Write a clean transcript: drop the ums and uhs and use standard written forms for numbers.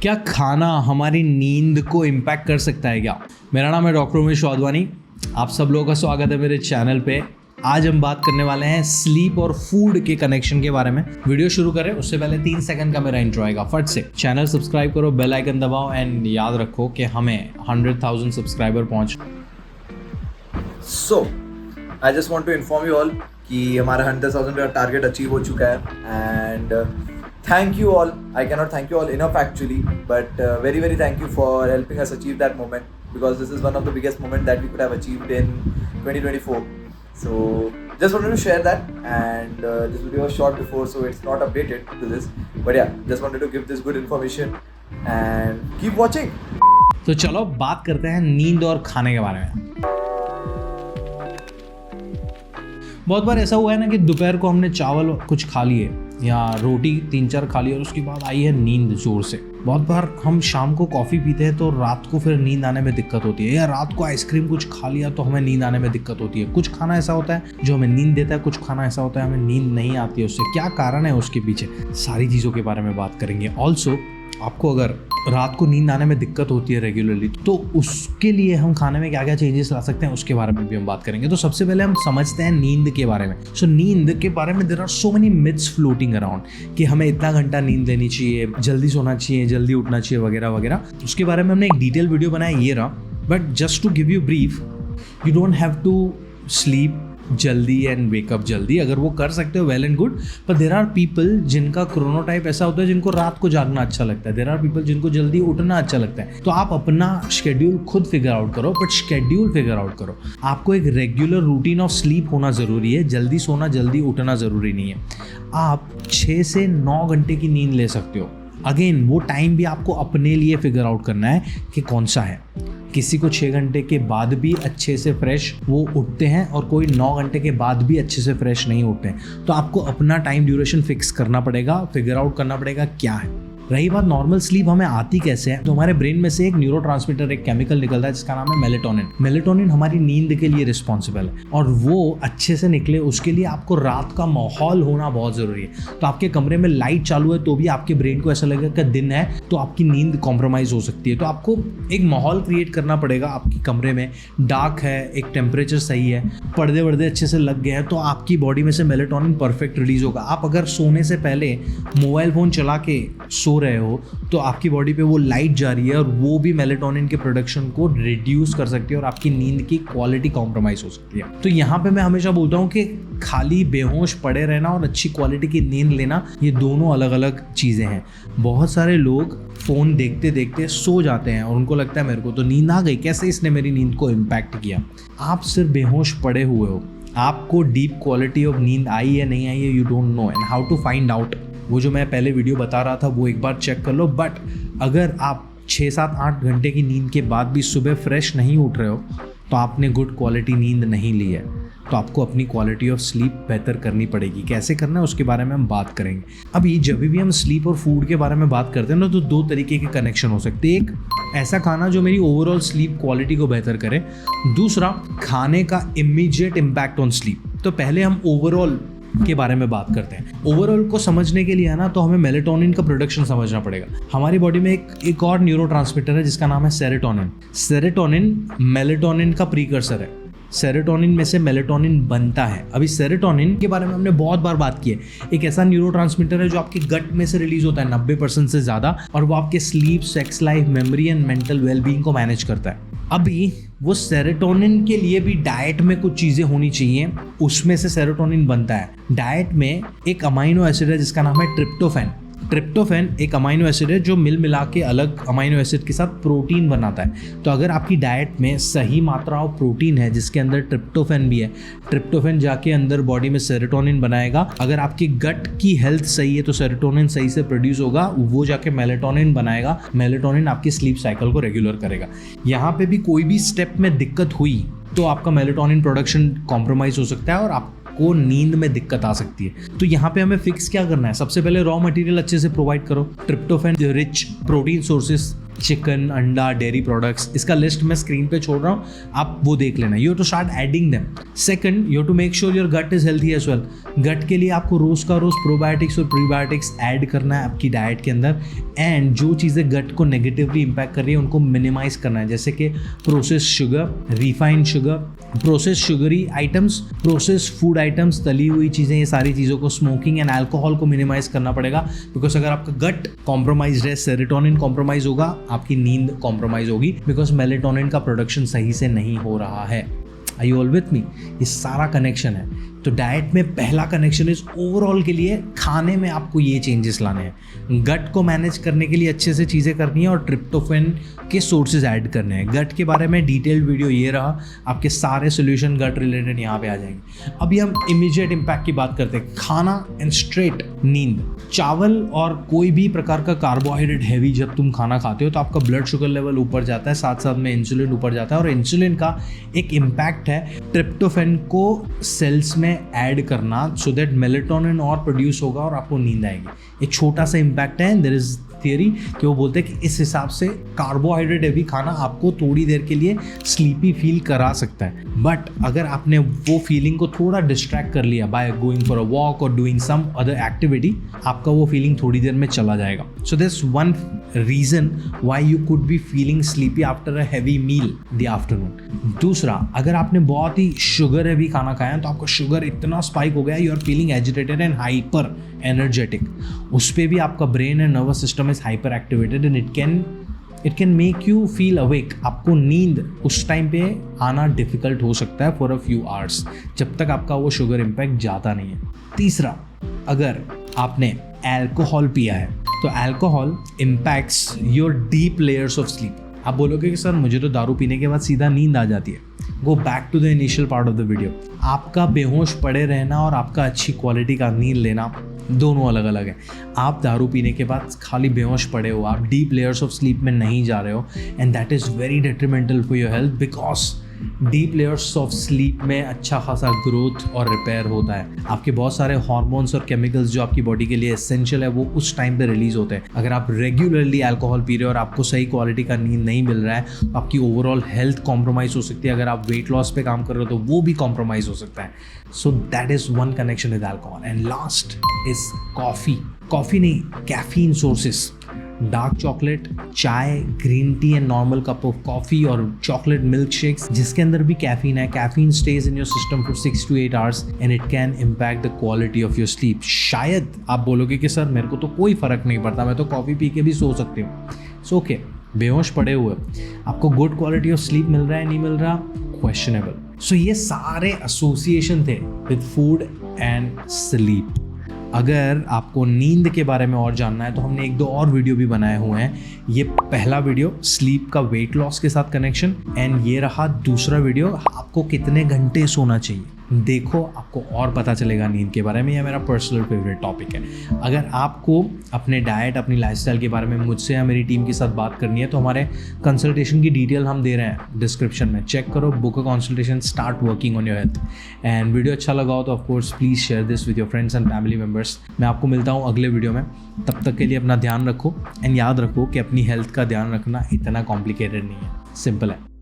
क्या खाना हमारी नींद को इम्पैक्ट कर सकता है क्या? मेरा नाम है डॉक्टर उमेश वाधवानी। आप सब लोगों का स्वागत है मेरे चैनल पे। आज हम बात करने वाले हैं स्लीप और फूड के कनेक्शन के बारे में। वीडियो शुरू करें उससे पहले 3 सेकंड का मेरा इंट्रो आएगा। फट से चैनल सब्सक्राइब करो, बेल आइकन दबाओ एंड याद रखो कि हमें 100,000 सब्सक्राइबर पहुंच। So I just want to inform you all कि हमारा 100,000 का टारगेट अचीव हो चुका है and thank you all. I cannot thank you all enough actually, but very thank you for helping us achieve that moment, because this is one of the biggest moments that we could have achieved in 2024. So just wanted to share that, and this video was short before so it's not updated to this, but yeah, just wanted to give this good information and keep watching. तो चलो बात करते हैं नींद और खाने के बारे में। बहुत बार ऐसा हुआ है ना कि दोपहर को हमने चावल कुछ खा लिए या रोटी 3-4 खा ली और उसके बाद आई है नींद जोर से। बहुत बार हम शाम को कॉफ़ी पीते हैं तो रात को फिर नींद आने में दिक्कत होती है, या रात को आइसक्रीम कुछ खा लिया तो हमें नींद आने में दिक्कत होती है। कुछ खाना ऐसा होता है जो हमें नींद देता है, कुछ खाना ऐसा होता है हमें नींद नहीं आती है। उससे क्या कारण है उसके पीछे, सारी चीज़ों के बारे में बात करेंगे। ऑल्सो आपको अगर रात को नींद आने में दिक्कत होती है रेगुलरली, तो उसके लिए हम खाने में क्या क्या चेंजेस ला सकते हैं उसके बारे में भी हम बात करेंगे। तो सबसे पहले हम समझते हैं नींद के बारे में। सो नींद के बारे में there are so many myths floating around कि हमें इतना घंटा नींद लेनी चाहिए, जल्दी सोना चाहिए, जल्दी उठना चाहिए वगैरह वगैरह। उसके बारे में हमने एक डिटेल वीडियो बनाया, ये रहा। But just to give you brief, you don't have to sleep जल्दी एंड वेकअप जल्दी। अगर वो कर सकते हो वेल एंड गुड, पर देर आर पीपल जिनका क्रोनोटाइप ऐसा होता है जिनको रात को जागना अच्छा लगता है। देर आर पीपल जिनको जल्दी उठना अच्छा लगता है। तो आप अपना शेड्यूल खुद फिगर आउट करो, बट शेड्यूल फिगर आउट करो। आपको एक रेगुलर रूटीन ऑफ स्लीप होना ज़रूरी है। जल्दी सोना जल्दी उठना ज़रूरी नहीं है। आप 6 से 9 घंटे की नींद ले सकते हो। अगेन वो टाइम भी आपको अपने लिए फिगर आउट करना है कि कौन सा है। किसी को 6 घंटे के बाद भी अच्छे से फ्रेश वो उठते हैं और कोई 9 घंटे के बाद भी अच्छे से फ्रेश नहीं उठते हैं। तो आपको अपना टाइम ड्यूरेशन फिक्स करना पड़ेगा, फिगर आउट करना पड़ेगा क्या है। रही बात नॉर्मल स्लीप हमें आती कैसे है, तो हमारे ब्रेन में से एक न्यूरोट्रांसमीटर, एक केमिकल निकलता है जिसका नाम है मेलेटोनिन। मेलेटोनिन हमारी नींद के लिए रिस्पॉन्सिबल है, और वो अच्छे से निकले उसके लिए आपको रात का माहौल होना बहुत ज़रूरी है। तो आपके कमरे में लाइट चालू है तो भी आपके ब्रेन को ऐसा लगेगा कि दिन है, तो आपकी नींद कॉम्प्रोमाइज़ हो सकती है। तो आपको एक माहौल क्रिएट करना पड़ेगा। आपके कमरे में डार्क है, एक टेम्परेचर सही है, पर्दे वर्दे अच्छे से लग गए हैं, तो आपकी बॉडी में से मेलेटोनिन परफेक्ट रिलीज होगा। आप अगर सोने से पहले मोबाइल फ़ोन चला के सो रहे हो तो आपकी बॉडी पे वो लाइट जा रही है और वो भी मेलेटोनिन के प्रोडक्शन को रिड्यूस कर सकती है और आपकी नींद की क्वालिटी कॉम्प्रोमाइज हो सकती है। तो यहाँ पे मैं हमेशा बोलता हूँ कि खाली बेहोश पड़े रहना और अच्छी क्वालिटी की नींद लेना, ये दोनों अलग अलग चीज़ें हैं। बहुत सारे लोग फ़ोन देखते देखते सो जाते हैं और उनको लगता है मेरे को तो नींद आ गई, कैसे इसने मेरी नींद को इम्पैक्ट किया। आप सिर्फ बेहोश पड़े हुए हो, आपको डीप क्वालिटी ऑफ नींद आई है नहीं आई है you don't know, and how to find out. वो जो मैं पहले वीडियो बता रहा था वो एक बार चेक कर लो। बट अगर आप 6, 7, 8 घंटे की नींद के बाद भी सुबह फ्रेश नहीं उठ रहे हो तो आपने गुड क्वालिटी नींद नहीं ली है। तो आपको अपनी क्वालिटी ऑफ स्लीप बेहतर करनी पड़ेगी। कैसे करना है उसके बारे में हम बात करेंगे। अभी जब भी हम स्लीप और फूड के बारे में बात करते हैं ना, तो 2 तरीके के कनेक्शन हो सकते हैं। एक ऐसा खाना जो मेरी ओवरऑल स्लीप क्वालिटी को बेहतर करे, दूसरा खाने का इमीडिएट इम्पैक्ट ऑन स्लीप। तो पहले हम ओवरऑल के बारे में बात करते हैं। ओवरऑल को समझने के लिए है ना, तो हमें मेलेटोनिन का प्रोडक्शन समझना पड़ेगा। हमारी बॉडी में एक और न्यूरोट्रांसमीटर है जिसका नाम है सेरोटोनिन। सेरोटोनिन मेलेटोनिन का प्रीकर्सर है। सेरोटोनिन में से मेलेटोनिन बनता है। अभी सेरोटोनिन के बारे में हमने बहुत बार बात की है। एक ऐसा न्यूरोट्रांसमीटर है जो आपके गट में से रिलीज होता है 90% से ज़्यादा, और वो आपके sleep, sex life, memory and mental wellbeing को मैनेज करता है। अभी वो सेरोटोनिन के लिए भी डाइट में कुछ चीज़ें होनी चाहिए, उसमें से सेरोटोनिन बनता है। डाइट में एक अमाइनो एसिड है जिसका नाम है ट्रिप्टोफैन। ट्रिप्टोफैन एक अमाइनो एसिड है जो मिल मिला के अलग अमाइनो एसिड के साथ प्रोटीन बनाता है। तो अगर आपकी डाइट में सही मात्रा ऑफ प्रोटीन है जिसके अंदर ट्रिप्टोफैन भी है, ट्रिप्टोफैन जाके अंदर बॉडी में सेरोटोनिन बनाएगा। अगर आपकी गट की हेल्थ सही है तो सेरोटोनिन सही से प्रोड्यूस होगा, वो जाके मेलेटोनिन बनाएगा। मेलेटोनिन आपकी स्लीप साइकिल को रेगुलर करेगा। यहाँ पे भी कोई भी स्टेप में दिक्कत हुई तो आपका मेलेटोनिन प्रोडक्शन कॉम्प्रोमाइज हो सकता है और आपको नींद में दिक्कत आ सकती है। तो यहाँ पे हमें फिक्स क्या करना है, सबसे पहले रॉ मटेरियल अच्छे से प्रोवाइड करो। Tryptophan rich protein sources chicken, अंडा, डेयरी प्रोडक्ट्स, इसका लिस्ट मैं स्क्रीन पे छोड़ रहा हूँ, आप वो देख लेना. You have to start adding them. Second, you have to make sure your gut is healthy as well. Gut के लिए आपको रोज का रोज प्रोबायोटिक्स और प्रीबायोटिक्स ऐड करना है आपकी डाइट के अंदर. एंड जो चीज़ें गट को नेगेटिवली इम्पैक्ट कर रही है उनको मिनिमाइज करना है, जैसे कि process sugar, refined sugar, process sugary items, process food items, तली हुई चीज़ें, ये सारी चीज़ों को, स्मोकिंग एंड अल्कोहल को मिनिमाइज करना पड़ेगा. बिकॉज अगर आपका गट कॉम्प्रोमाइज है, सेरोटोनिन कॉम्प्रोमाइज होगा, आपकी नींद कॉम्प्रोमाइज होगी, बिकॉज मेलेटोनिन का प्रोडक्शन सही से नहीं हो रहा है. आई यू ऑल विथ मी? ये सारा कनेक्शन है. तो डाइट में पहला कनेक्शन इज ओवरऑल के लिए खाने में आपको ये चेंजेस लाने हैं. गट को मैनेज करने के लिए अच्छे से चीज़ें करनी है और ट्रिप्टोफैन के सोर्सेज ऐड करने हैं. गट के बारे में डिटेल्ड वीडियो ये रहा, आपके सारे सोल्यूशन गट रिलेटेड यहाँ पे आ जाएंगे. अभी हम इमीडिएट इम्पैक्ट की बात करते हैं. खाना एंड स्ट्रेट नींद. चावल और कोई भी प्रकार का कार्बोहाइड्रेट हैवी जब तुम खाना खाते हो तो आपका ब्लड शुगर लेवल ऊपर जाता है, साथ साथ में इंसुलिन ऊपर जाता है. और इंसुलिन का एक इम्पैक्ट है ट्रिप्टोफैन को सेल्स में ऐड करना, सो दैट मेलेटोनिन और प्रोड्यूस होगा और आपको नींद आएगी. एक छोटा सा इम्पैक्ट है. देयर इज थियरी कि वो बोलते हैं कि इस हिसाब से कार्बोहाइड्रेट हैवी खाना आपको थोड़ी देर के लिए स्लीपी फील करा सकता है. बट अगर आपने वो फीलिंग को थोड़ा डिस्ट्रैक्ट कर लिया by going for a walk और डूइंग सम अदर एक्टिविटी, आपका वो फीलिंग थोड़ी देर में चला जाएगा. So this one reason why you could be feeling sleepy after a heavy meal the afternoon. दूसरा, अगर आपने बहुत ही शुगर हैवी खाना खाया है तो आपका शुगर इतना स्पाइक हो गया, you are feeling agitated and hyper energetic. उस पर भी आपका brain and nervous system is hyper activated and it can make you feel awake. आपको नींद उस टाइम पे आना डिफिकल्ट हो सकता है फॉर अ फ्यू आवर्स, जब तक आपका वो शुगर इम्पैक्ट जाता नहीं है. तीसरा, अगर आपने अल्कोहल पिया है तो alcohol impacts your deep layers of sleep. आप बोलोगे कि सर मुझे तो दारू पीने के बाद सीधा नींद आ जाती है. Go back to the initial part of the video. आपका बेहोश पड़े रहना और आपका अच्छी क्वालिटी का नींद लेना दोनों अलग अलग है. आप दारू पीने के बाद खाली बेहोश पड़े हो, आप डीप लेयर्स ऑफ स्लीप में नहीं जा रहे हो, and that is very detrimental for your health. Because deep layers of sleep में अच्छा खासा ग्रोथ और रिपेयर होता है. आपके बहुत सारे हार्मोन्स और केमिकल्स जो आपकी बॉडी के लिए एसेंशियल है वो उस टाइम पे रिलीज होते हैं. अगर आप रेगुलरली अल्कोहल पी रहे हो और आपको सही क्वालिटी का नींद नहीं मिल रहा है तो आपकी ओवरऑल हेल्थ कॉम्प्रोमाइज़ हो सकती है. अगर आप वेट लॉस पे काम कर रहे हो तो वो भी कॉम्प्रोमाइज़ हो सकता है. So that is one connection with alcohol. And last is coffee नहीं, कैफीन सोर्सेस. डार्क चॉकलेट, चाय, green tea and normal cup of coffee और चॉकलेट मिल्क शेक्स जिसके अंदर भी कैफीन है. Caffeine stage in your system for 6 to 8 hours and it can impact the quality of your sleep. शायद आप बोलोगे कि सर मेरे को तो कोई फ़र्क नहीं पड़ता, मैं तो कॉफ़ी पी के भी सो सकती हूँ. सो ओके, बेहोश पड़े हुए आपको गुड क्वालिटी ऑफ स्लीप मिल रहा है नहीं मिल रहा, क्वेश्चनेबल. सो ये सारे एसोसिएशन थे विद फूड एंड स्लीप. अगर आपको नींद के बारे में और जानना है तो हमने 1-2 और वीडियो भी बनाए हुए हैं. ये पहला वीडियो स्लीप का वेट लॉस के साथ कनेक्शन, एंड ये रहा दूसरा वीडियो आपको कितने घंटे सोना चाहिए. देखो, आपको और पता चलेगा नींद के बारे में. यह मेरा पर्सनल फेवरेट टॉपिक है. अगर आपको अपने डाइट, अपनी लाइफस्टाइल के बारे में मुझसे या मेरी टीम के साथ बात करनी है तो हमारे कंसल्टेशन की डिटेल हम दे रहे हैं डिस्क्रिप्शन में. चेक करो, book a consultation, start working on your health. And video अच्छा लगा हो तो of course please share this with your friends and family members. मैं आपको मिलता हूँ अगले वीडियो में. तब तक के लिए अपना ध्यान रखो एंड याद रखो कि अपनी हेल्थ का ध्यान रखना इतना कॉम्प्लिकेटेड नहीं है, सिंपल है.